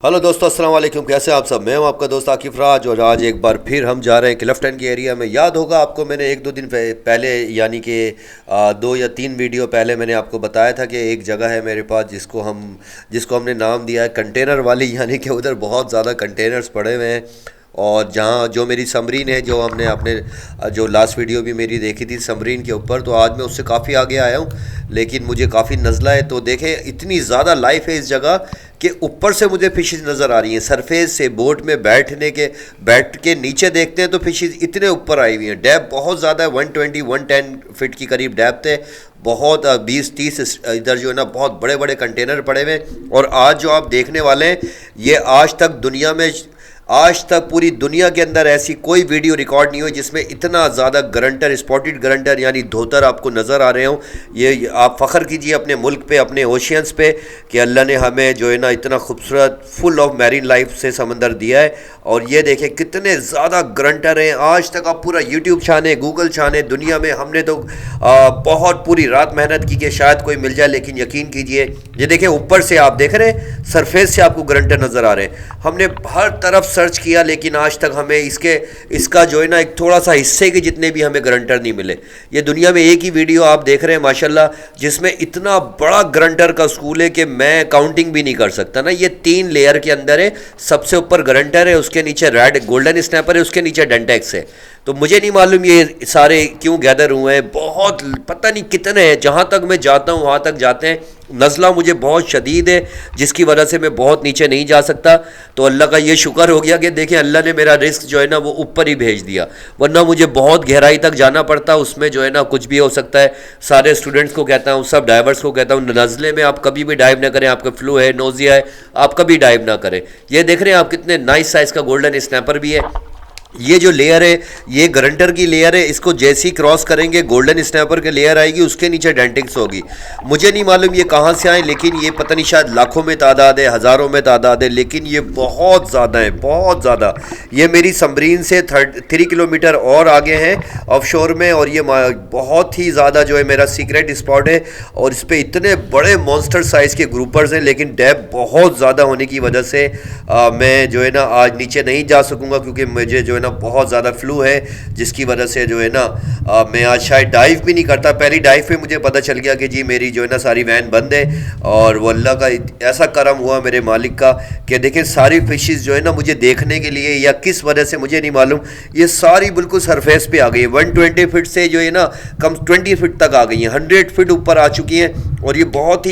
Hello दोस्तों, अस्सलाम वालेकुम। कैसे आप सब? मैं हूं आपका दोस्त आकिफ राज और आज एक बार फिर हम जा रहे हैं क्लिफ्टन के एरिया में। याद होगा आपको, मैंने एक दो दिन पहले यानी कि 2 या 3 वीडियो पहले मैंने आपको बताया था कि एक जगह है मेरे पास जिसको हमने नाम दिया है कंटेनर वाली, यानी कि उधर बहुत ज़्यादा कंटेनर्स पड़े हुए हैं। और जहाँ जो मेरी समरीन है, जो हमने अपने जो लास्ट वीडियो भी मेरी देखी थी समरीन के ऊपर, तो आज मैं उससे काफ़ी आगे आया हूँ, लेकिन मुझे काफ़ी नज़ला है। तो देखें, इतनी ज़्यादा लाइफ है इस जगह कि ऊपर से मुझे फिशेज नज़र आ रही हैं। सरफेस से बोट में बैठ के नीचे देखते हैं तो फिशेज इतने ऊपर आई हुई हैं। डेप्थ बहुत ज़्यादा है, 110 फीट की करीब डेप्थ है। बहुत 20-30 इधर जो है ना बहुत बड़े बड़े कंटेनर पड़े हुए हैं। और आज जो आप देखने वाले हैं, ये आज तक पूरी दुनिया के अंदर ऐसी कोई वीडियो रिकॉर्ड नहीं हुई जिसमें इतना ज़्यादा गरंटर, स्पॉटेड गरंटर यानी धोतर आपको नज़र आ रहे हों। ये आप फ़ख्र कीजिए अपने मुल्क पे, अपने ओशियंस पे, कि अल्लाह ने हमें जो है ना इतना खूबसूरत फुल ऑफ मैरीन लाइफ से समंदर दिया है। और ये देखें कितने ज़्यादा गरंटर हैं। आज तक आप पूरा यूट्यूब छाने, गूगल छाने, दुनिया में हमने तो बहुत पूरी रात मेहनत की कि शायद कोई मिल जाए, लेकिन यकीन कीजिए ये देखें, ऊपर से आप देख रहे हैं, सरफेस से आपको गरंटर नज़र आ रहे हैं। हमने हर तरफ सर्च किया, लेकिन आज तक हमें इसका जो है ना एक थोड़ा सा हिस्से के जितने भी हमें गरंटर नहीं मिले। ये दुनिया में एक ही वीडियो आप देख रहे हैं माशाल्लाह, जिसमें इतना बड़ा गरंटर का स्कूल है कि मैं काउंटिंग भी नहीं कर सकता ना। ये 3 लेयर के अंदर है। सबसे ऊपर गरंटर है, उसके नीचे रेड गोल्डन स्नैपर है, उसके नीचे डेंटेक्स है। तो मुझे नहीं मालूम ये सारे क्यों गैदर हुए हैं, बहुत पता नहीं कितने हैं। जहाँ तक मैं जाता हूँ वहाँ तक जाते हैं। नज़ला मुझे बहुत शदीद है, जिसकी वजह से मैं बहुत नीचे नहीं जा सकता। तो अल्लाह का ये शुक्र हो गया कि देखें, अल्लाह ने मेरा रिस्क जो है ना वो ऊपर ही भेज दिया, वरना मुझे बहुत गहराई तक जाना पड़ता। उसमें जो है ना कुछ भी हो सकता है। सारे स्टूडेंट्स को कहता हूँ, सब डाइवर्स को कहता हूँ, नज़ले में आप कभी भी डाइव ना करें। आपका फ्लू है, नोजिया है, आप कभी डाइव ना करें। ये देख रहे हैं आप, कितने नाइस साइज़ का गोल्डन स्नैपर भी है। ये जो लेयर है, ये गरंटर की लेयर है। इसको जैसे ही क्रॉस करेंगे गोल्डन स्नैपर की लेयर आएगी, उसके नीचे डेंटिक्स होगी। मुझे नहीं मालूम ये कहाँ से आए, लेकिन ये पता नहीं, शायद लाखों में तादाद है, हज़ारों में तादाद है, लेकिन ये बहुत ज़्यादा है, बहुत ज़्यादा। ये मेरी समरीन से 3 किलोमीटर और आगे हैं ऑफशोर में। और ये बहुत ही ज़्यादा जो है मेरा सीक्रेट स्पॉट है। और इस पर इतने बड़े मॉन्स्टर साइज़ के ग्रुपर्स हैं, लेकिन डेप्थ बहुत ज़्यादा होने की वजह से मैं जो है ना आज नीचे नहीं जा सकूँगा, क्योंकि मुझे जो है ना बहुत ज़्यादा फ्लू है, जिसकी वजह से जो है ना मैं आज शायद डाइव भी नहीं करता। पहली डाइव पे मुझे पता चल गया कि जी मेरी जो है ना सारी वैन बंद है। और वो अल्लाह का ऐसा करम हुआ मेरे मालिक का कि देखें, सारी फिशेस जो है ना मुझे देखने के लिए या किस वजह से मुझे नहीं मालूम, ये सारी बिल्कुल सरफेस पे आ गई है। 120 फीट से जो है ना कम 20 फीट तक आ गई हैं, 100 फीट ऊपर आ चुकी हैं। और ये बहुत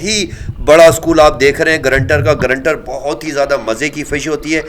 ही बड़ा स्कूल आप देख रहे हैं गरंटर का। गरंटर बहुत ही ज़्यादा मज़े की फ़िश होती है।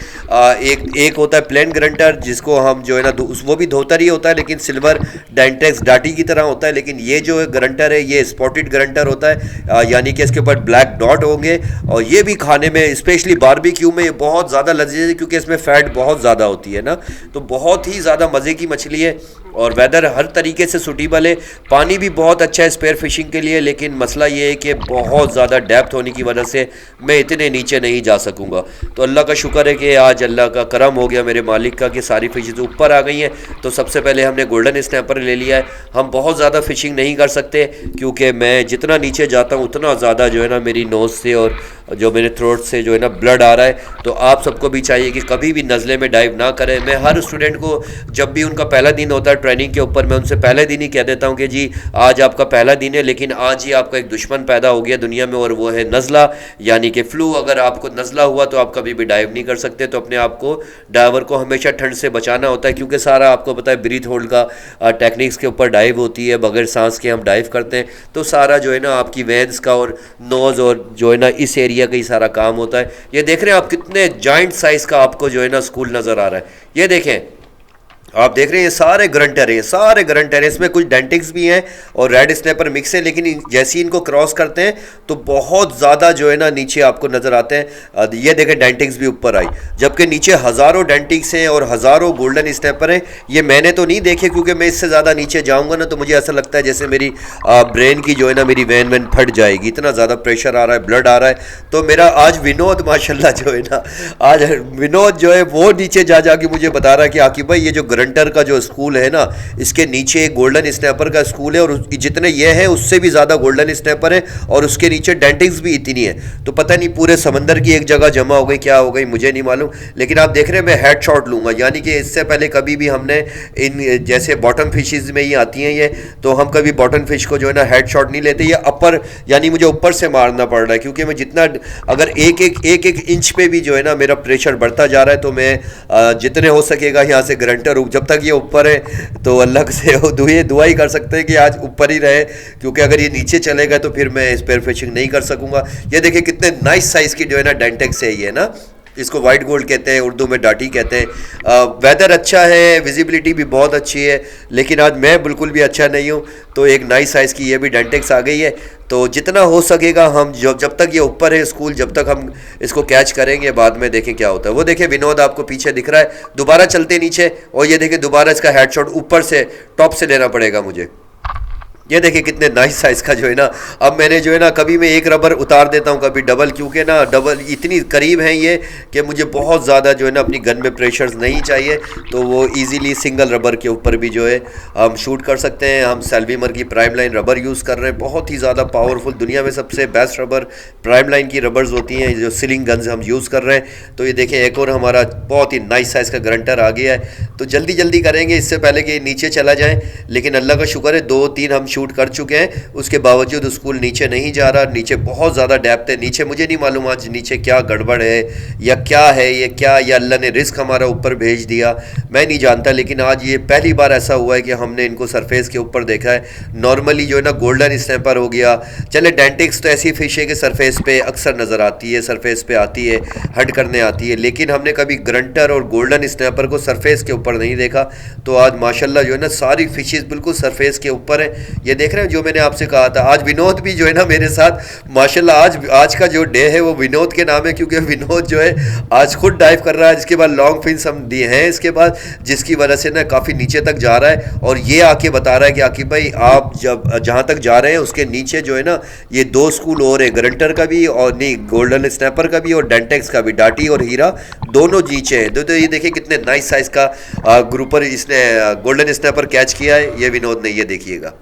एक होता है प्लेन गरंटर, जिसको हम जो है ना वो भी धोतर ही होता है, लेकिन सिल्वर डेंटेक्स डाटी की तरह होता है। लेकिन ये जो गरंटर है, ये स्पॉटेड गरंटर होता है, यानी कि इसके ऊपर ब्लैक डॉट होंगे। और ये भी खाने में, स्पेशली बारबेक्यू में, ये बहुत ज़्यादा लजीज है, क्योंकि इसमें फ़ैट बहुत ज़्यादा होती है ना। तो बहुत ही ज़्यादा मज़े की मछली है। और वेदर हर तरीके से सूटेबल है। पानी भी बहुत अच्छा है स्पेयर फिशिंग के लिए, लेकिन मसला ये है कि बहुत ज़्यादा डेप्थ होने की वजह से मैं इतने नीचे नहीं जा सकूँगा। तो अल्लाह का शुक्र है कि आज अल्लाह का करम हो गया मेरे मालिक का कि सारी फिशेज ऊपर आ गई हैं। तो सबसे पहले हमने गोल्डन स्नैपर ले लिया है। हम बहुत ज़्यादा फ़िशिंग नहीं कर सकते, क्योंकि मैं जितना नीचे जाता हूँ उतना ज़्यादा जो है ना मेरी नोज़ से और जो मेरे थ्रोट से जो है ना ब्लड आ रहा है। तो आप सबको भी चाहिए कि कभी भी नज़ले में डाइव ना करें। मैं हर स्टूडेंट को, जब भी उनका पहला दिन होता है ट्रेनिंग के ऊपर, मैं उनसे पहले दिन ही कह देता हूं कि जी आज आपका पहला दिन है, लेकिन आज ही आपका एक दुश्मन पैदा हो गया दुनिया में, और वो है नज़ला, यानी कि फ्लू। अगर आपको नज़ला हुआ तो आप कभी भी डाइव नहीं कर सकते। तो अपने आप को, डाइवर को हमेशा ठंड से बचाना होता है, क्योंकि सारा आपको पता है ब्रीथ होल्ड का टेक्निक्स के ऊपर डाइव होती है, बगैर सांस के हम डाइव करते हैं। तो सारा जो है ना आपकी वेंस का और नोज़ और जो है ना इस एरिया का ही सारा काम होता है। ये देख रहे हैं आप, कितने जॉइंट साइज़ का आपको जो है ना स्कूल नज़र आ रहा है। ये देखें, आप देख रहे हैं ये सारे ग्रंटर हैं, सारे ग्रंटर हैं, इसमें कुछ डेंटिक्स भी हैं और रेड स्नैपर मिक्स है, लेकिन जैसे ही इनको क्रॉस करते हैं तो बहुत ज़्यादा जो है ना नीचे आपको नज़र आते हैं। ये देखें डेंटिक्स भी ऊपर आई, जबकि नीचे हज़ारों डेंटिक्स हैं और हज़ारों गोल्डन स्नैपर हैं। ये मैंने तो नहीं देखे क्योंकि मैं इससे ज़्यादा नीचे जाऊँगा ना तो मुझे ऐसा लगता है जैसे मेरी ब्रेन की जो है ना मेरी वैन फट जाएगी, इतना ज़्यादा प्रेशर आ रहा है, ब्लड आ रहा है। तो मेरा आज विनोद माशाल्लाह जो है ना, आज विनोद जो है वो नीचे जा जाके मुझे बता रहा है कि आकिब भाई ये जो ग्रंटर का जो स्कूल है ना, इसके नीचे एक गोल्डन स्नैपर का स्कूल है और जितने ये हैं उससे भी ज़्यादा गोल्डन स्नैपर है और उसके नीचे डेंटिक्स भी इतनी है। तो पता नहीं पूरे समंदर की एक जगह जमा हो गई, क्या हो गई मुझे नहीं मालूम। लेकिन आप देख रहे हैं मैं हेड शॉट लूँगा, यानी कि इससे पहले कभी भी हमने इन जैसे बॉटम फिशेज में ही आती हैं ये, तो हम कभी बॉटम फिश को जो है ना हेड शॉट नहीं लेते, ये अपर यानी मुझे ऊपर से मारना पड़ रहा है क्योंकि मैं जितना अगर एक इंच पे भी जो है ना मेरा प्रेशर बढ़ता जा रहा है तो मैं जितने हो सकेगा यहाँ से ग्रंटर जब तक ये ऊपर है तो अल्लाह से दुआ ही कर सकते हैं कि आज ऊपर ही रहे, क्योंकि अगर ये नीचे चलेगा तो फिर मैं स्पेयर फिशिंग नहीं कर सकूंगा। ये देखिए कितने नाइस साइज़ की जो है ना डेंटेक्स है ये ना, इसको वाइट गोल्ड कहते हैं, उर्दू में डाटी कहते हैं। वेदर अच्छा है, विजिबिलिटी भी बहुत अच्छी है, लेकिन आज मैं बिल्कुल भी अच्छा नहीं हूँ। तो एक नई साइज़ की ये भी डेंटेक्स आ गई है, तो जितना हो सकेगा हम जब तक ये ऊपर है स्कूल जब तक हम इसको कैच करेंगे, बाद में देखें क्या होता है। वो देखें विनोद आपको पीछे दिख रहा है, दोबारा चलते नीचे और ये देखें दोबारा इसका हेडशॉट ऊपर से टॉप से लेना पड़ेगा मुझे। ये देखिए कितने नाइस साइज़ का जो है ना, अब मैंने जो है ना कभी मैं एक रबर उतार देता हूँ कभी डबल, क्योंकि ना डबल इतनी करीब हैं ये कि मुझे बहुत ज़्यादा जो है ना अपनी गन में प्रेशर्स नहीं चाहिए, तो वो इजीली सिंगल रबर के ऊपर भी जो है हम शूट कर सकते हैं। हम सेल्वीमर की प्राइम लाइन रबर यूज़ कर रहे हैं, बहुत ही ज़्यादा पावरफुल, दुनिया में सबसे बेस्ट रबर प्राइम लाइन की रबर्स होती हैं जो सीलिंग गन्स हम यूज़ कर रहे हैं। तो ये देखें एक और हमारा बहुत ही नाइस साइज़ का ग्रंटर आ गया है, तो जल्दी जल्दी करेंगे इससे पहले कि नीचे चला जाए। लेकिन अल्लाह का शुक्र है 2-3 हम शूट कर चुके हैं, उसके बावजूद स्कूल नीचे नहीं जा रहा, नीचे बहुत ज़्यादा डेप्थ है नीचे। मुझे नहीं मालूम आज नीचे क्या गड़बड़ है या क्या है, ये क्या या अल्लाह ने रिस्क हमारा ऊपर भेज दिया, मैं नहीं जानता। लेकिन आज ये पहली बार ऐसा हुआ है कि हमने इनको सरफेस के ऊपर देखा है। नॉर्मली जो है ना गोल्डन स्नैपर हो गया, चले डेंटिक्स तो ऐसी फिश है कि सरफेस पे अक्सर नज़र आती है, सरफेस पे आती है, हट करने आती है, लेकिन हमने कभी ग्रंटर और गोल्डन स्नैपर को सरफेस के ऊपर नहीं देखा। तो आज माशाल्लाह जो है ना सारी फिशेस बिल्कुल सरफेस के ऊपर है। ये देख रहे हैं जो मैंने आपसे कहा था, आज विनोद भी जो है ना मेरे साथ माशाल्लाह, आज का जो डे है वो विनोद के नाम है, क्योंकि विनोद जो है आज खुद डाइव कर रहा है। इसके बाद लॉन्ग फिन्स हम दिए हैं इसके बाद, जिसकी वजह से ना काफ़ी नीचे तक जा रहा है और ये आके बता रहा है कि आकिब भाई आप जब जहाँ तक जा रहे हैं उसके नीचे जो है ना ये 2 स्कूल और है, ग्रंटर का भी और नहीं गोल्डन स्नैपर का भी और डेंटेक्स का भी, डाटी और हीरा दोनों नीचे हैं। तो ये देखिए कितने नाइस साइज़ का ग्रुपर इसने गोल्डन स्नैपर कैच किया है ये विनोद ने, ये देखिएगा,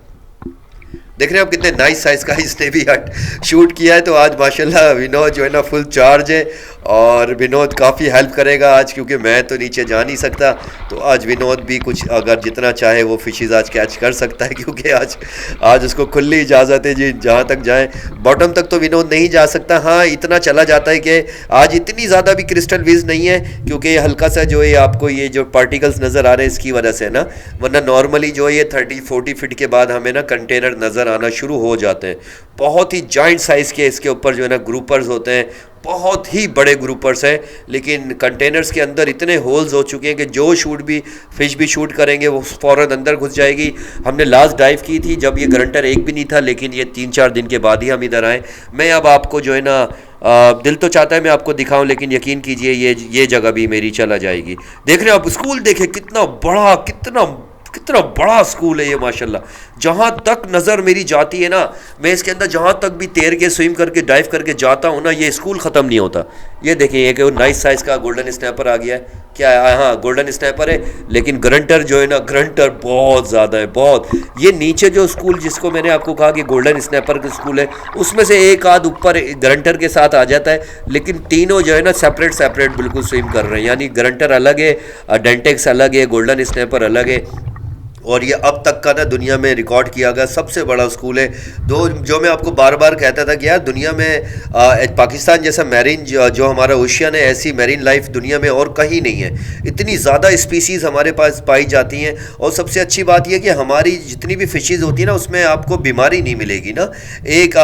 देख रहे हैं आप कितने नाइस साइज़ का इसने भी शूट किया है। तो आज माशाल्लाह विनोद जो है ना फुल चार्ज है और विनोद काफ़ी हेल्प करेगा आज, क्योंकि मैं तो नीचे जा नहीं सकता। तो आज विनोद भी कुछ अगर जितना चाहे वो फिशेज़ आज कैच कर सकता है, क्योंकि आज उसको खुली इजाज़त है जी, जहाँ तक जाए। बॉटम तक तो विनोद नहीं जा सकता, हाँ इतना चला जाता है कि आज इतनी ज़्यादा भी क्रिस्टल विज नहीं है, क्योंकि हल्का सा जो है आपको ये जो पार्टिकल्स नज़र आ रहे हैं इसकी वजह से ना, वरना नॉर्मली जो है ये 30-40 फीट के बाद हमें ना कंटेनर नज़र आना शुरू हो जाते हैं। बहुत ही जॉइंट साइज़ के इसके ऊपर जो है ना ग्रुपर्स होते हैं, बहुत ही बड़े ग्रुपर्स हैं, लेकिन कंटेनर्स के अंदर इतने होल्स हो चुके हैं कि जो फिश भी शूट करेंगे वो फ़ौरन अंदर घुस जाएगी। हमने लास्ट डाइव की थी जब ये ग्रंटर एक भी नहीं था, लेकिन ये 3-4 दिन के बाद ही हम इधर आए। मैं अब आपको जो है ना दिल तो चाहता है मैं आपको दिखाऊं, लेकिन यकीन कीजिए ये जगह भी मेरी चला जाएगी। देख रहे हैं आप स्कूल, देखें कितना बड़ा स्कूल है ये माशाल्लाह। जहाँ तक नज़र मेरी जाती है ना, मैं इसके अंदर जहाँ तक भी तैर के स्विम करके डाइव करके जाता हूँ ना, ये स्कूल ख़त्म नहीं होता। ये देखिए एक नाइस साइज़ का गोल्डन स्नैपर आ गया है, क्या है, हाँ गोल्डन स्नैपर है, लेकिन ग्रंटर जो है ना ग्रंटर बहुत ज़्यादा है, बहुत। ये नीचे जो स्कूल जिसको मैंने आपको कहा कि गोल्डन स्नैपर का स्कूल है, उसमें से एक आध ऊपर ग्रंटर के साथ आ जाता है, लेकिन तीनों जो है ना सेपरेट बिल्कुल स्विम कर रहे हैं। यानी ग्रंटर अलग है, डेंटेक्स अलग है, गोल्डन स्नैपर अलग है। और ये अब तक का ना दुनिया में रिकॉर्ड किया गया सबसे बड़ा स्कूल है। दो जो मैं आपको बार बार कहता था कि यार दुनिया में पाकिस्तान जैसा मैरीन जो हमारा ओशियन है, ऐसी मैरीन लाइफ दुनिया में और कहीं नहीं है। इतनी ज़्यादा स्पीसीज़ हमारे पास पाई जाती हैं। और सबसे अच्छी बात यह कि हमारी जितनी भी फ़िशेज़ होती है ना, उसमें आपको बीमारी नहीं मिलेगी ना। एक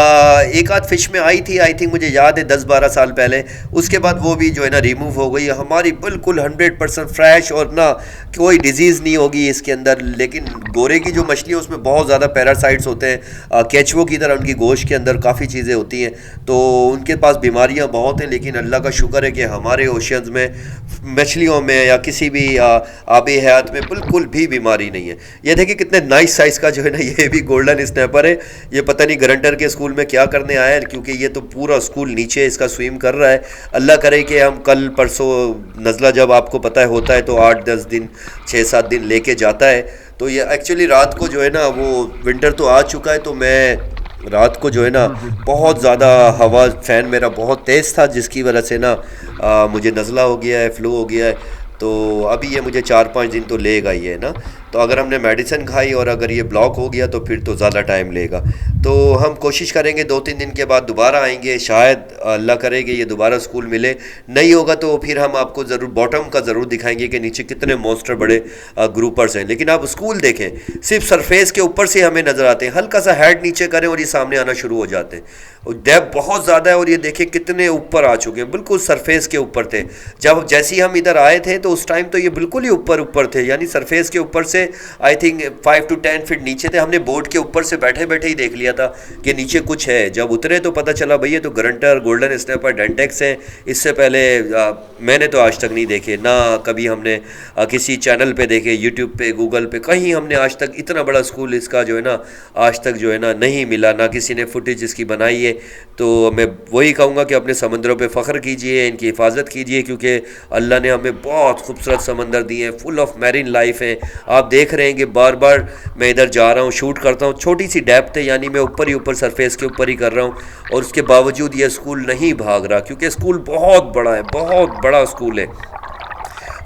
आध फिश में आई थी, आई थिंक मुझे याद है 10-12 साल पहले। उसके बाद वो भी जो है ना रिमूव हो गई। हमारी बिल्कुल 100% फ्रेश और ना कोई डिजीज़ नहीं होगी इसके अंदर। लेकिन गोरे की जो मछली है उसमें बहुत ज़्यादा पैरासाइट्स होते हैं, केचुओं की तरह उनकी गोश्त के अंदर काफ़ी चीज़ें होती हैं, तो उनके पास बीमारियां बहुत हैं। लेकिन अल्लाह का शुक्र है कि हमारे ओशियंस में मछलियों में या किसी भी आबी हयात में बिल्कुल भी बीमारी नहीं है। ये देखिए कितने नाइस साइज़ का जो है ना ये भी गोल्डन स्नैपर है। ये पता नहीं गारंटर के स्कूल में क्या करने आया है, क्योंकि ये तो पूरा स्कूल नीचे इसका स्विम कर रहा है। अल्लाह करे कि हम कल परसों नज़ला जब आपको पता है होता है तो 8-10 दिन 6-7 दिन लेके जाता है। तो ये एक्चुअली रात को जो है ना वो विंटर तो आ चुका है, तो मैं रात को जो है ना बहुत ज़्यादा हवा फ़ैन मेरा बहुत तेज़ था, जिसकी वजह से ना मुझे नज़ला हो गया है, फ्लू हो गया है। तो अभी ये मुझे 4-5 दिन तो लेगा ही है ना। तो अगर हमने मेडिसिन खाई और अगर ये ब्लॉक हो गया तो फिर तो ज़्यादा टाइम लेगा। तो हम कोशिश करेंगे 2-3 दिन के बाद दोबारा आएंगे, शायद अल्लाह करे कि ये दोबारा स्कूल मिले। नहीं होगा तो फिर हम आपको ज़रूर बॉटम का ज़रूर दिखाएंगे कि नीचे कितने मॉन्स्टर बड़े ग्रुपर्स हैं। लेकिन आप स्कूल देखें, सिर्फ सरफेस के ऊपर से हमें नज़र आते हैं, हल्का सा हेड नीचे करें और ये सामने आना शुरू हो जाते हैं। और डेप्थ बहुत ज़्यादा है और ये देखें कितने ऊपर आ चुके हैं, बिल्कुल सरफेस के ऊपर थे। जब जैसे ही हम इधर आए थे तो उस टाइम तो ये बिल्कुल ही ऊपर ऊपर थे, यानी सरफेस के ऊपर से आई थिंक 5 to 10 फीट नीचे थे। हमने बोर्ड के ऊपर से बैठे बैठे ही देख लिया था कि नीचे कुछ है। जब उतरे तो पता चला भैया तो ग्रंटर, गोल्डन स्नैपर, डेंटेक्स हैं। इससे पहले मैंने तो आज तक नहीं देखे, ना कभी हमने किसी चैनल पे देखे, यूट्यूब पे, गूगल पे, कहीं हमने आज तक इतना बड़ा स्कूल इसका जो है ना आज तक जो है ना नहीं मिला, ना किसी ने फुटेज इसकी बनाई है। तो मैं वही कहूँगा कि अपने समंदरों पे फ़ख्र कीजिए, इनकी हिफाजत कीजिए, क्योंकि अल्लाह ने हमें बहुत खूबसूरत समंदर दिए हैं, फुल ऑफ मैरीन लाइफ है। आप देख रहे हैं कि बार बार मैं इधर जा रहा हूँ, शूट करता हूँ, छोटी सी डेप्थ है, यानी मैं ऊपर ही ऊपर सरफेस के ऊपर ही कर रहा हूँ, और उसके बावजूद ये स्कूल नहीं भाग रहा, क्योंकि स्कूल बहुत बड़ा है, बहुत बड़ा स्कूल है।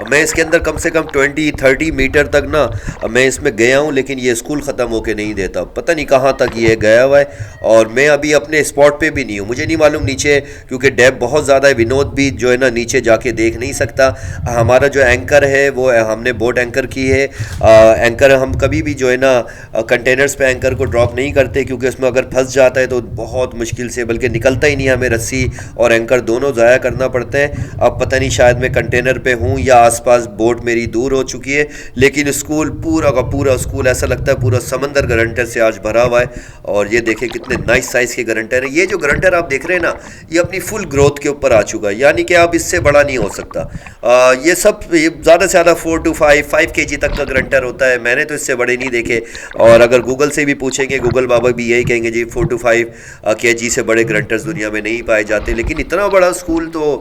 मैं इसके अंदर कम से कम 20-30 मीटर तक ना मैं इसमें गया हूँ, लेकिन ये स्कूल ख़त्म होके नहीं देता, पता नहीं कहाँ तक ये गया हुआ है। और मैं अभी अपने स्पॉट पे भी नहीं हूँ, मुझे नहीं मालूम नीचे, क्योंकि डेप्थ बहुत ज़्यादा है। विनोद भी जो है ना नीचे जाके देख नहीं सकता। हमारा जो एंकर है वो हमने बोट एंकर की है। एंकर हम कभी भी जो है ना कंटेनर्स पे एंकर को ड्रॉप नहीं करते, क्योंकि उसमें अगर फंस जाता है तो बहुत मुश्किल से, बल्कि निकलता ही नहीं, हमें रस्सी और एंकर दोनों ज़ाया करना पड़ता है। अब पता नहीं शायद मैं कंटेनर पे हूँ या आसपास बोट मेरी दूर हो चुकी है, लेकिन स्कूल पूरा का पूरा स्कूल ऐसा लगता है पूरा समंदर गारंटर से आज भरा हुआ है। और ये देखें कितने नाइस साइज़ के गारंटर हैं। ये जो गारंटर आप देख रहे हैं ना, ये अपनी फुल ग्रोथ के ऊपर आ चुका है, यानी कि अब इससे बड़ा नहीं हो सकता। ये सब ज़्यादा से ज़्यादा 4 to 5 kg तक का गारंटर होता है। मैंने तो इससे बड़े नहीं देखे, और अगर गूगल से भी पूछेंगे, गूगल बाबा भी यही कहेंगे जी 4 to 5 kg से बड़े गारंटर्स दुनिया में नहीं पाए जाते। लेकिन इतना बड़ा स्कूल तो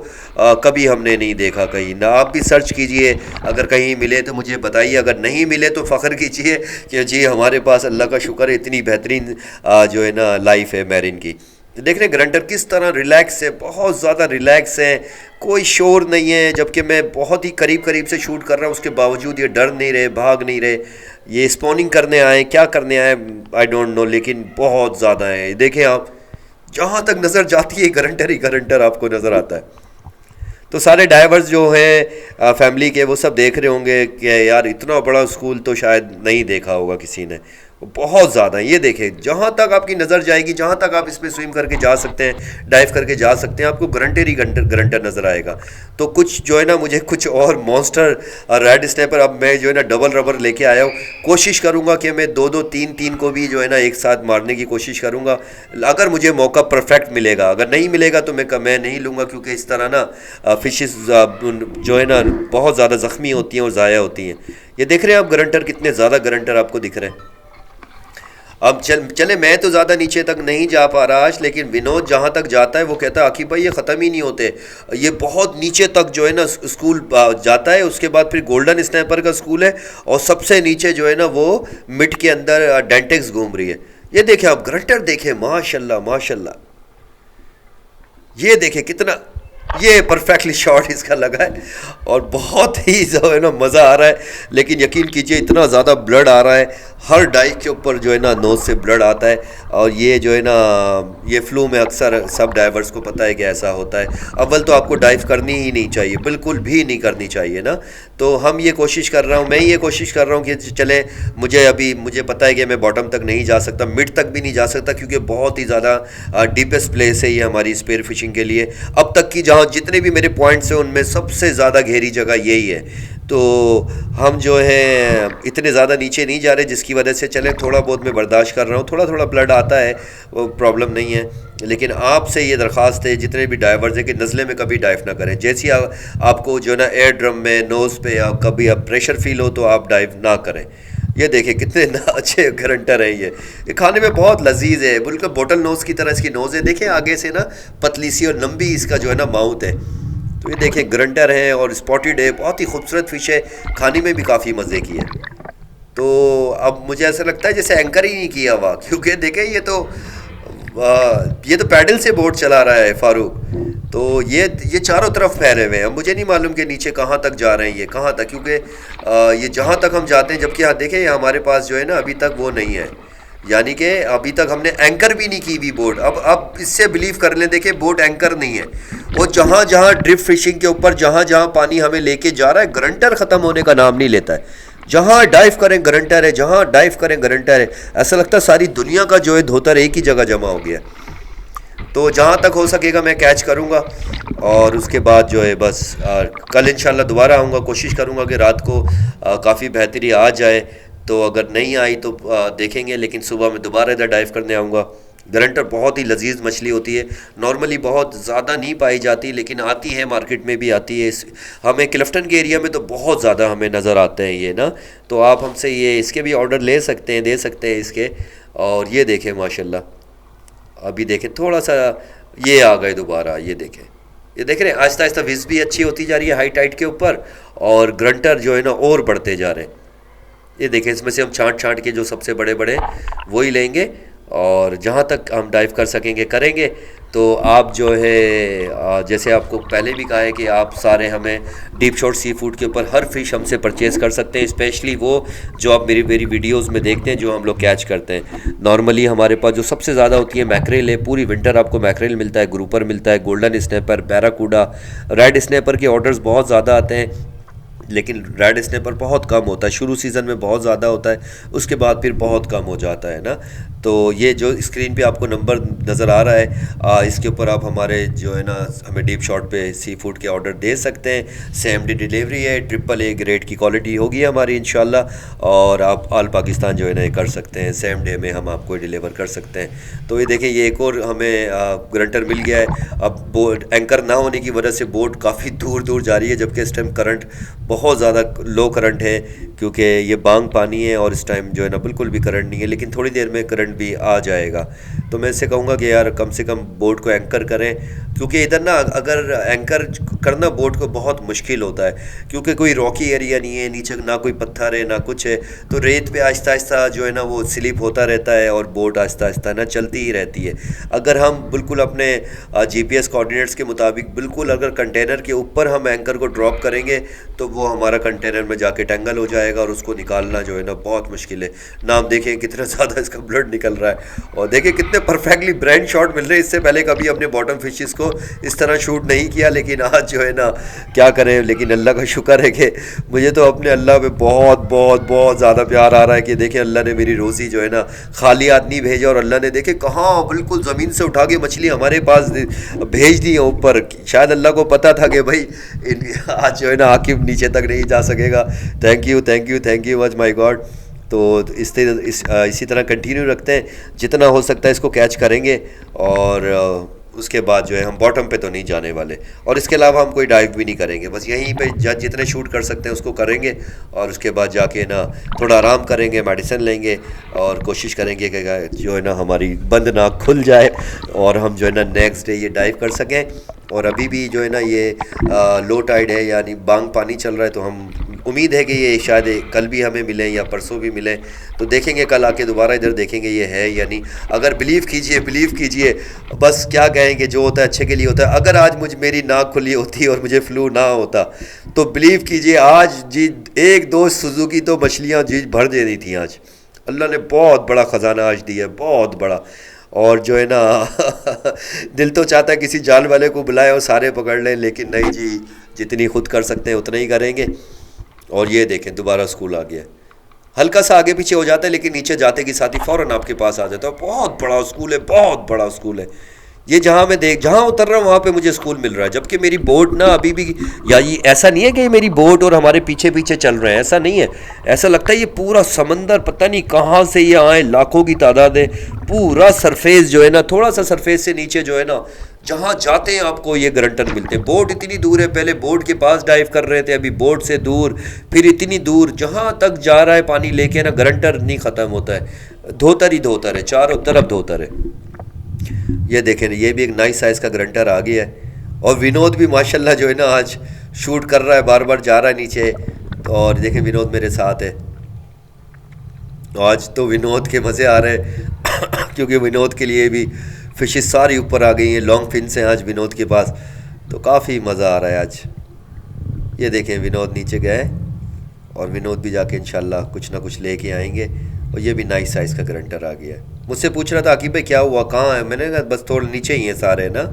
कभी हमने नहीं देखा कहीं ना। आप भी सर्च कीजिए, अगर कहीं मिले तो मुझे बताइए, अगर नहीं मिले तो फ़ख्र कीजिए कि जी हमारे पास अल्लाह का शुक्र है इतनी बेहतरीन जो है ना लाइफ है मैरिन की। तो देख रहे हैं ग्रंटर किस तरह रिलैक्स है, बहुत ज़्यादा रिलैक्स है, कोई शोर नहीं है। जबकि मैं बहुत ही करीब करीब से शूट कर रहा हूँ, उसके बावजूद ये डर नहीं रहे, भाग नहीं रहे। ये स्पॉनिंग करने आए, क्या करने आए आई डोंट नो, लेकिन बहुत ज़्यादा है। देखें आप, जहाँ तक नज़र जाती है गारंटर ही गारंटर आपको नज़र आता है। तो सारे डाइवर्स जो हैं फैमिली के, वो सब देख रहे होंगे कि यार इतना बड़ा स्कूल तो शायद नहीं देखा होगा किसी ने, बहुत ज़्यादा है। ये देखें, जहाँ तक आपकी नज़र जाएगी, जहाँ तक आप इसमें स्विम करके जा सकते हैं, डाइव करके जा सकते हैं, आपको गारंटर ही गारंटर नज़र आएगा। तो कुछ जो है ना मुझे कुछ और मॉन्स्टर रेड स्नैपर, अब मैं जो है ना डबल रबर लेके आया हूँ। कोशिश करूँगा कि मैं 2-2, 3-3 को भी जो है ना एक साथ मारने की कोशिश करूँगा, अगर मुझे मौका परफेक्ट मिलेगा। अगर नहीं मिलेगा तो मैं नहीं लूँगा, क्योंकि इस तरह ना फिशेस जो है ना बहुत ज़्यादा ज़ख्मी होती हैं और ज़ाया होती हैं। ये देख रहे हैं आप गारंटर, कितने ज़्यादा गारंटर आपको दिख रहे हैं। अब चले, मैं तो ज़्यादा नीचे तक नहीं जा पा रहा आज, लेकिन विनोद जहाँ तक जाता है वो कहता है आकिब भाई ये ख़त्म ही नहीं होते, ये बहुत नीचे तक जो है ना स्कूल जाता है। उसके बाद फिर गोल्डन स्नैपर का स्कूल है, और सबसे नीचे जो है ना वो मिड के अंदर डेंटेक्स घूम रही है। ये देखें आप, ग्रंटर देखें, माशाल्लाह माशाल्लाह। ये देखें कितना ये परफेक्टली शॉट इसका लगा है और बहुत ही जो है ना मज़ा आ रहा है। लेकिन यकीन कीजिए इतना ज़्यादा ब्लड आ रहा है, हर डाइव के ऊपर जो है ना नोज़ से ब्लड आता है। और ये जो है ना ये फ्लू में अक्सर सब डाइवर्स को पता है कि ऐसा होता है। अव्वल तो आपको डाइव करनी ही नहीं चाहिए, बिल्कुल भी नहीं करनी चाहिए ना। तो हम ये कोशिश कर रहा हूँ, मैं ये कोशिश कर रहा हूँ कि चले, मुझे पता है कि मैं बॉटम तक नहीं जा सकता, मिड तक भी नहीं जा सकता, क्योंकि बहुत ही ज़्यादा डीपेस्ट प्लेस है ये हमारी स्पेयर फिशिंग के लिए। अब तक की जहाँ जितने भी मेरे पॉइंट्स हैं उनमें सबसे ज़्यादा गहरी जगह यही है। तो हम जो है इतने ज़्यादा नीचे नहीं जा रहे, जिसकी वजह से चले थोड़ा बहुत मैं बर्दाश्त कर रहा हूँ। थोड़ा थोड़ा ब्लड आता है, वो प्रॉब्लम नहीं है। लेकिन आपसे ये दरख्वास्त है जितने भी डाइवर्स हैं कि नज़ले में कभी डाइव ना करें। जैसे ही आपको जो है ना एयर ड्रम में नोज़ पे या कभी आप प्रेशर फील हो तो आप डाइव ना करें। ये देखें कितने अच्छे गारंटर है ये खाने में बहुत लजीज है, बिल्कुल बोटल नोज़ की तरह इसकी नोज़ है। देखें आगे से ना पतली सी और लंबी इसका जो है ना माउथ है। तो ये देखें ग्रंटर है और स्पॉटेड है, बहुत ही खूबसूरत फिश है, खाने में भी काफ़ी मज़े की है। तो अब मुझे ऐसा लगता है जैसे एंकर ही नहीं किया हुआ, क्योंकि देखें ये तो पैडल से बोट चला रहा है फारूक। तो ये चारों तरफ फैले हुए हैं। अब मुझे नहीं मालूम कि नीचे कहाँ तक जा रहे हैं, ये कहाँ तक, क्योंकि ये जहाँ तक हम जाते हैं, जबकि यहाँ देखें ये हमारे पास जो है ना अभी तक वो नहीं है, यानी कि अभी तक हमने एंकर भी नहीं की हुई बोट। अब इससे बिलीव कर लें, देखिए बोट एंकर नहीं है। वो जहाँ जहाँ ड्रिफ्ट फिशिंग के ऊपर जहाँ जहाँ पानी हमें लेके जा रहा है, ग्रंटर ख़त्म होने का नाम नहीं लेता है। जहाँ डाइव करें ग्रंटर है, जहाँ डाइव करें ग्रंटर है। ऐसा लगता है सारी दुनिया का जो है धोतर एक ही जगह जमा हो गया। तो जहाँ तक हो सकेगा मैं कैच करूँगा, और उसके बाद जो है बस कल इंशाल्लाह दोबारा आऊँगा। कोशिश करूँगा कि रात को काफ़ी बेहतरी आ जाए। तो अगर नहीं आई तो देखेंगे, लेकिन सुबह में दोबारा इधर डाइव करने आऊँगा। गरंटर बहुत ही लजीज मछली होती है, नॉर्मली बहुत ज़्यादा नहीं पाई जाती, लेकिन आती है, मार्केट में भी आती है। हमें क्लिफ्टन के एरिया में तो बहुत ज़्यादा हमें नज़र आते हैं ये ना। तो आप हमसे ये इसके भी ऑर्डर ले सकते हैं, दे सकते हैं इसके। और ये देखें माशाल्लाह, अभी देखें थोड़ा सा ये आ गए दोबारा, ये देखें, ये देख रहे हैं आहिस्ता आहिस्ता विज़ भी अच्छी होती जा रही है हाई टाइट के ऊपर, और ग्रंटर जो है ना और बढ़ते जा रहे हैं। ये देखें, इसमें से हम छांट छांट के जो सबसे बड़े बड़े वही लेंगे, और जहाँ तक हम डाइव कर सकेंगे करेंगे। तो आप जो है जैसे आपको पहले भी कहा है कि आप सारे हमें डीप शॉट सी फूड के ऊपर हर फिश हमसे परचेज़ कर सकते हैं, स्पेशली वो जो आप मेरी मेरी वीडियोस में देखते हैं जो हम लोग कैच करते हैं। नॉर्मली हमारे पास जो सबसे ज़्यादा होती है मैकरेल है, पूरी विंटर आपको मैकरेल मिलता है, ग्रुपर मिलता है, गोल्डन स्नैपर, बैराकूडा, रेड स्नैपर के ऑर्डर्स बहुत ज़्यादा आते हैं, लेकिन रेड स्नैपर बहुत कम होता है। शुरू सीज़न में बहुत ज़्यादा होता है, उसके बाद फिर बहुत कम हो जाता है ना। तो ये जो स्क्रीन पे आपको नंबर नज़र आ रहा है, इसके ऊपर आप हमारे जो है ना हमें डीप शॉट पे सी फूड के ऑर्डर दे सकते हैं। सेम डे डिलीवरी है, AAA ग्रेड की क्वालिटी होगी हमारी इंशाल्लाह, और आप ऑल पाकिस्तान जो है ना कर सकते हैं, सेम डे में हम आपको डिलीवर कर सकते हैं। तो ये देखें, ये एक और हमें ग्रंटर मिल गया है। अब बोट एंकर ना होने की वजह से बोट काफ़ी दूर दूर जा रही है, जबकि इस टाइम करंट बहुत ज़्यादा लो करंट है, क्योंकि ये बांग पानी है और इस टाइम जो है ना बिल्कुल भी करंट नहीं है, लेकिन थोड़ी देर में करंट भी आ जाएगा। तो मैं इससे कहूँगा कि यार कम से कम बोट को एंकर करें, क्योंकि इधर ना अगर एंकर करना बोट को बहुत मुश्किल होता है, क्योंकि कोई रॉकी एरिया नहीं है, नीचे ना कोई पत्थर है ना कुछ है। तो रेत पे आहिस्ता आहिस्ता जो है ना वो स्लिप होता रहता है और बोट आहिस्ता आहिस्ता ना चलती ही रहती है। अगर हम बिल्कुल अपने GPS कोऑर्डिनेट्स के मुताबिक बिल्कुल अगर कंटेनर के ऊपर हम एंकर को ड्रॉप करेंगे तो वो हमारा कंटेनर में जाके टेंगल हो जाएगा, और उसको निकालना जो है ना बहुत मुश्किल है ना। आप देखें कितना ज़्यादा इसका ब्लड निकल रहा है, और देखें कितने परफेक्टली ब्रांड शॉट मिल रहे हैं। इससे पहले कभी अपने बॉटम फिशेस को इस तरह शूट नहीं किया, लेकिन आज जो है ना क्या करें। लेकिन अल्लाह का शुक्र है कि मुझे तो अपने अल्लाह पे बहुत बहुत बहुत ज़्यादा प्यार आ रहा है कि देखें अल्लाह ने मेरी रोज़ी जो है ना खाली आदमी भेजा, और अल्लाह ने देखे कहाँ बिल्कुल ज़मीन से उठा के मछली हमारे पास भेज दी है ऊपर। शायद अल्लाह को पता था कि भाई आज जो है ना आकिब नीचे तक नहीं जा सकेगा। Thank you thank you thank you much my God. तो इसी तरह कंटिन्यू रखते हैं, जितना हो सकता है इसको कैच करेंगे, और उसके बाद जो है हम बॉटम पे तो नहीं जाने वाले, और इसके अलावा हम कोई डाइव भी नहीं करेंगे। बस यहीं पे जितने शूट कर सकते हैं उसको करेंगे, और उसके बाद जाके ना थोड़ा आराम करेंगे, मेडिसिन लेंगे, और कोशिश करेंगे कि जो है ना हमारी बंद नाक खुल जाए और हम जो है ना नेक्स्ट डे ये डाइव कर सकें। और अभी भी जो है ना ये लो टाइड है, यानी बांग पानी चल रहा है, तो हम उम्मीद है कि ये शायद कल भी हमें मिले या परसों भी मिले, तो देखेंगे कल आके दोबारा इधर देखेंगे ये है या नहीं। अगर बिलीव कीजिए, बस क्या कहेंगे, जो होता है अच्छे के लिए होता है। अगर आज मेरी नाक खुली होती और मुझे फ्लू ना होता तो बिलीव कीजिए आज जी एक दो सुजुकी तो मछलियाँ जी भर दे रही थी। आज अल्लाह ने बहुत बड़ा ख़जाना आज दिया है, बहुत बड़ा। और जो है ना दिल तो चाहता है किसी जाल वाले को बुलाए और सारे पकड़ लें, लेकिन नहीं जी, जितनी खुद कर सकते हैं उतना ही करेंगे। और ये देखें दोबारा स्कूल आ गया। हल्का सा आगे पीछे हो जाता है लेकिन नीचे जाते के साथ ही फ़ौरन आपके पास आ जाता है। बहुत बड़ा स्कूल है, बहुत बड़ा स्कूल है ये। जहाँ उतर रहा हूँ वहाँ पे मुझे स्कूल मिल रहा है, जबकि मेरी बोट ना अभी भी, या ये ऐसा नहीं है कि मेरी बोट और हमारे पीछे पीछे चल रहे हैं, ऐसा नहीं है। ऐसा लगता है ये पूरा समंदर पता नहीं कहाँ से ये आए, लाखों की तादाद है। पूरा सरफेस जो है ना, थोड़ा सा सरफेस से नीचे जो है ना, जहाँ जाते हैं आपको ये गरंटर मिलते हैं। बोट इतनी दूर है, पहले बोट के पास डाइव कर रहे थे, अभी बोट से दूर, फिर इतनी दूर, जहाँ तक जा रहा है पानी लेके ना, गरंटर नहीं ख़त्म होता है। धोतर ही धोतर है, चारों तरफ धोतर है। ये देखें, ये भी एक नाइस साइज़ का गरंटर आ गया है। और विनोद भी माशाल्लाह जो है ना आज शूट कर रहा है, बार बार जा रहा है नीचे। तो और देखें विनोद मेरे साथ है। आज तो विनोद के मज़े आ रहे हैं क्योंकि विनोद के लिए भी फिशेस सारी ऊपर आ गई हैं, लॉन्ग फिन्स हैं आज विनोद के पास, तो काफ़ी मज़ा आ रहा है आज। ये देखें विनोद नीचे गए और विनोद भी जाके इंशाल्लाह कुछ ना कुछ लेके आएंगे। और ये भी नाइस साइज़ का गरंटर आ गया है। मुझसे पूछ रहा था आकिब भाई क्या हुआ, कहाँ है? मैंने कहा बस थोड़ा नीचे ही हैं सारे ना।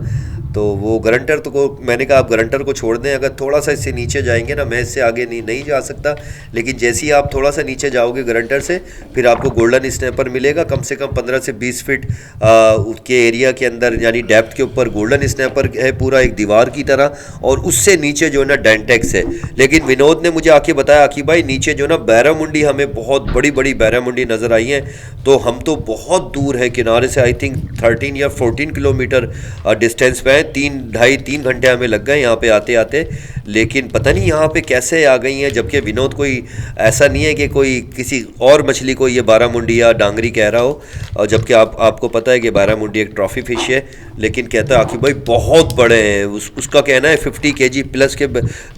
तो वो गरंटर तो को मैंने कहा आप गरंटर को छोड़ दें, अगर थोड़ा सा इससे नीचे जाएंगे ना, मैं इससे आगे नहीं जा सकता, लेकिन जैसे ही आप थोड़ा सा नीचे जाओगे गरंटर से, फिर आपको गोल्डन स्नैपर मिलेगा कम से कम 15 से 20 फीट के एरिया के अंदर, यानी डेप्थ के ऊपर गोल्डन स्नैपर है पूरा एक दीवार की तरह। और उससे नीचे जो है ना डेंटेक्स है। लेकिन विनोद ने मुझे आके बताया कि भाई नीचे जो ना बैरामुंडी, हमें बहुत बड़ी बड़ी बैरामुंडी नज़र आई हैं। तो हम तो बहुत दूर है किनारे से, आई थिंक 13 या 14 किलोमीटर डिस्टेंस पे है। 3 घंटे हमें लग गए यहाँ पे आते आते, लेकिन पता नहीं यहाँ पे कैसे आ गई हैं। जबकि विनोद कोई ऐसा नहीं है कि कोई किसी और मछली को ये बारामुंडी या डांगरी कह रहा हो, और जबकि आपको पता है कि बारामुंडी एक ट्रॉफी फिश है, लेकिन कहता है आखिर भाई बहुत बड़े हैं। उसका कहना है 50 केजी प्लस के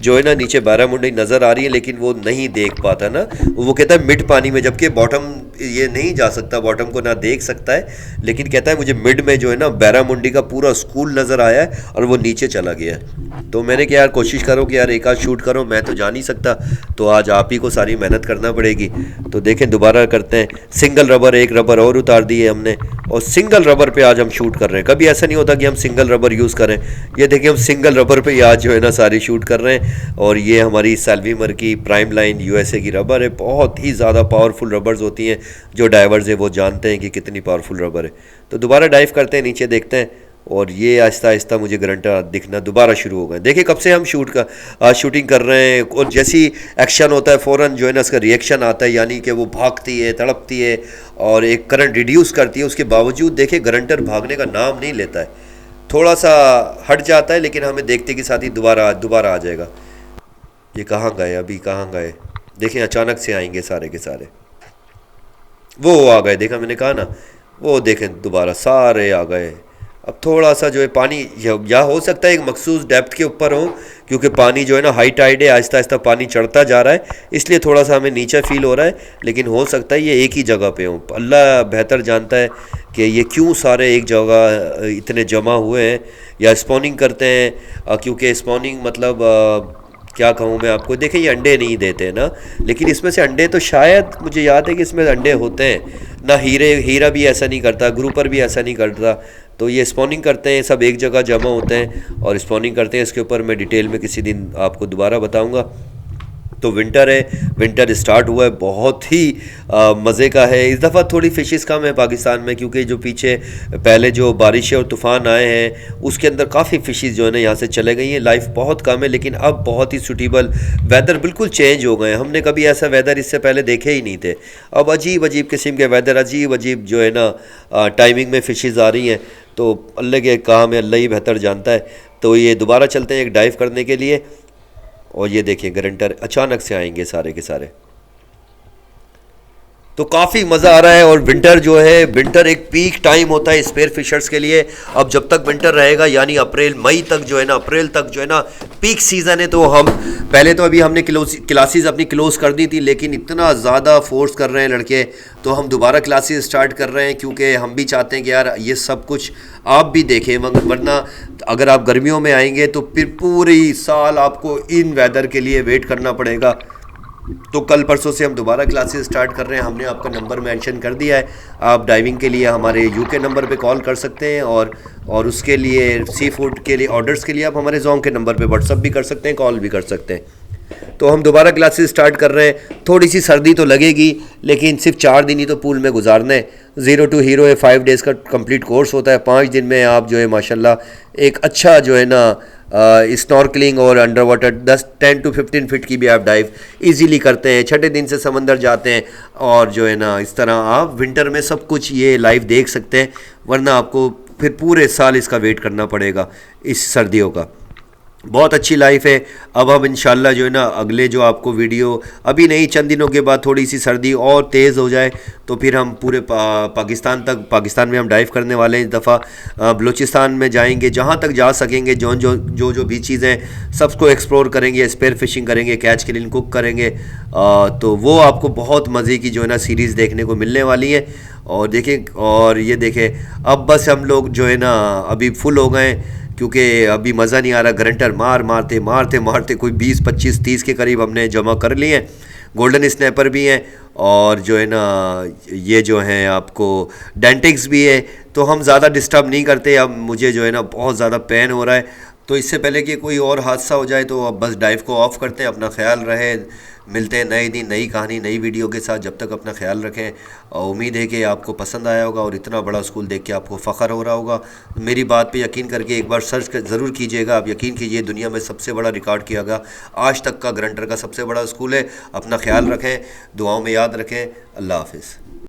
जो है ना नीचे बारामुंडी नज़र आ रही है, लेकिन वो नहीं देख पाता ना, वो कहता है मिड पानी में, जबकि बॉटम ये नहीं जा सकता, बॉटम को ना देख सकता है, लेकिन कहता है मुझे मिड में जो है ना बारामुंडी का पूरा स्कूल नज़र आया है और वो नीचे चला गया है। तो मैंने कहा यार कोशिश करो कि यार एक आध शूट करो, मैं तो जा नहीं सकता, तो आज आप ही को सारी मेहनत करना पड़ेगी। तो देखें दोबारा करते हैं, सिंगल रबर, एक रबर और उतार दिए हमने, और सिंगल रबर पे आज हम शूट कर रहे हैं। कभी ऐसा नहीं होता कि हम सिंगल रबर यूज़ करें। ये देखिए हम सिंगल रबर पे आज जो है ना सारी शूट कर रहे हैं। और ये हमारी सेल्वीमर की प्राइम लाइन यूएसए की रबर है, बहुत ही ज़्यादा पावरफुल रबर्स होती हैं। जो डाइवर्स है वो जानते हैं कि कितनी पावरफुल रबर है। तो दोबारा डाइव करते हैं, नीचे देखते हैं, और ये आहिस्ता आहिस्ता मुझे गरंटा दिखना दोबारा शुरू हो गए। देखिए कब से हम शूटिंग कर रहे हैं, और जैसी एक्शन होता है फ़ौरन जो है ना इसका रिएक्शन आता है, यानी कि वो भागती है, तड़पती है और एक करंट रिड्यूस करती है। उसके बावजूद देखिए गरंटर भागने का नाम नहीं लेता है, थोड़ा सा हट जाता है, लेकिन हमें देखते के साथ ही दोबारा आ जाएगा। ये कहाँ गए, अभी कहाँ गए? देखें अचानक से आएंगे सारे के सारे, वो आ गए, देखा मैंने कहा ना, वो देखें दोबारा सारे आ गए। अब थोड़ा सा जो है पानी, या हो सकता है एक मखसूस डेप्थ के ऊपर हो, क्योंकि पानी जो है ना हाई टाइड है, आहिस्ता आहिस्ता पानी चढ़ता जा रहा है, इसलिए थोड़ा सा हमें नीचे फील हो रहा है। लेकिन हो सकता है ये एक ही जगह पे हो, अल्लाह बेहतर जानता है कि ये क्यों सारे एक जगह इतने जमा हुए हैं या स्पॉनिंग करते हैं। क्योंकि स्पॉनिंग मतलब क्या कहूँ मैं आपको, देखिए ये अंडे नहीं देते ना, लेकिन इसमें से अंडे तो शायद मुझे याद है कि इसमें अंडे होते हैं ना। हीरा भी ऐसा नहीं करता, ग्रुपर भी ऐसा नहीं करता। तो ये स्पॉनिंग करते हैं, सब एक जगह जमा होते हैं और स्पॉनिंग करते हैं। इसके ऊपर मैं डिटेल में किसी दिन आपको दोबारा बताऊंगा। तो विंटर है, विंटर स्टार्ट हुआ है, बहुत ही मज़े का है। इस दफ़ा थोड़ी फिशेस कम है पाकिस्तान में, क्योंकि जो पीछे पहले जो बारिशें और तूफ़ान आए हैं उसके अंदर काफ़ी फिशेस जो है ना यहाँ से चले गई हैं। लाइफ बहुत कम है, लेकिन अब बहुत ही सूटेबल, वेदर बिल्कुल चेंज हो गए हैं। हमने कभी ऐसा वेदर इससे पहले देखे ही नहीं थे। अब अजीब अजीब किस्म के वेदर, अजीब अजीब जो है ना टाइमिंग में फ़िशेस आ रही हैं। तो अल्लाह के काम है, अल्लाह ही बेहतर जानता है। तो ये दोबारा चलते हैं एक डाइव करने के लिए, और ये देखिए गरंटर अचानक से आएंगे सारे के सारे। तो काफ़ी मज़ा आ रहा है। और विंटर जो है, विंटर एक पीक टाइम होता है स्पेयर फिशर्स के लिए। अब जब तक विंटर रहेगा यानी अप्रैल मई तक जो है ना, अप्रैल तक जो है ना पीक सीज़न है। तो हम पहले तो अभी हमने क्लासेस अपनी क्लोज़ कर दी थी, लेकिन इतना ज़्यादा फोर्स कर रहे हैं लड़के, तो हम दोबारा क्लासेस स्टार्ट कर रहे हैं, क्योंकि हम भी चाहते हैं कि यार ये सब कुछ आप भी देखें। वरना अगर आप गर्मियों में आएंगे तो फिर पूरी साल आपको इन वेदर के लिए वेट करना पड़ेगा। तो कल परसों से हम दोबारा क्लासेस स्टार्ट कर रहे हैं। हमने आपका नंबर मेंशन कर दिया है, आप डाइविंग के लिए हमारे यूके नंबर पे कॉल कर सकते हैं, और उसके लिए सी फूड के लिए ऑर्डर्स के लिए आप हमारे जोंग के नंबर पे व्हाट्सअप भी कर सकते हैं, कॉल भी कर सकते हैं। तो हम दोबारा क्लासेस स्टार्ट कर रहे हैं। थोड़ी सी सर्दी तो लगेगी, लेकिन सिर्फ 4 दिन ही तो पूल में गुजारना है। ज़ीरो टू हीरो है 5 डेज़ का कंप्लीट कोर्स होता है। 5 दिन में आप जो है माशाल्लाह एक अच्छा जो है ना स्नॉर्कलिंग और अंडर वाटर 10 to 15 फीट की भी आप डाइव इजीली करते हैं। छठे दिन से समंदर जाते हैं, और जो है ना इस तरह आप विंटर में सब कुछ ये लाइव देख सकते हैं। वरना आपको फिर पूरे साल इसका वेट करना पड़ेगा इस सर्दियों का। बहुत अच्छी लाइफ है। अब इंशाल्लाह जो है ना अगले जो आपको वीडियो, अभी नहीं चंद दिनों के बाद थोड़ी सी सर्दी और तेज़ हो जाए तो फिर हम पूरे पाकिस्तान में हम डाइव करने वाले हैं। इस दफ़ा बलूचिस्तान में जाएंगे, जहाँ तक जा सकेंगे। जो भी चीज़ें सबको एक्सप्लोर करेंगे, स्पेयर फिशिंग करेंगे, कैच के लिए कुक करेंगे। तो वो आपको बहुत मज़े की जो है ना सीरीज़ देखने को मिलने वाली है। और देखें, और ये देखें अब बस हम लोग जो है ना अभी फुल हो गए, क्योंकि अभी मज़ा नहीं आ रहा। ग्रंटर मारते कोई 20 25 30 के करीब हमने जमा कर लिए हैं। गोल्डन स्नैपर भी हैं, और जो है ना ये जो हैं आपको डेंटिक्स भी है। तो हम ज़्यादा डिस्टर्ब नहीं करते। अब मुझे जो है ना बहुत ज़्यादा पेन हो रहा है, तो इससे पहले कि कोई और हादसा हो जाए तो अब बस डाइव को ऑफ़ करते हैं। अपना ख्याल रहे, मिलते हैं नए दिन नई कहानी नई वीडियो के साथ। जब तक अपना ख्याल रखें। और उम्मीद है कि आपको पसंद आया होगा, और इतना बड़ा स्कूल देख के आपको फ़ख्र हो रहा होगा। मेरी बात पे यकीन करके एक बार सर्च ज़रूर कीजिएगा। आप यकीन कीजिए, दुनिया में सबसे बड़ा रिकॉर्ड किया गया आज तक का ग्रंटर का सबसे बड़ा स्कूल है। अपना ख्याल रखें, दुआओं में याद रखें। अल्लाह हाफिज़।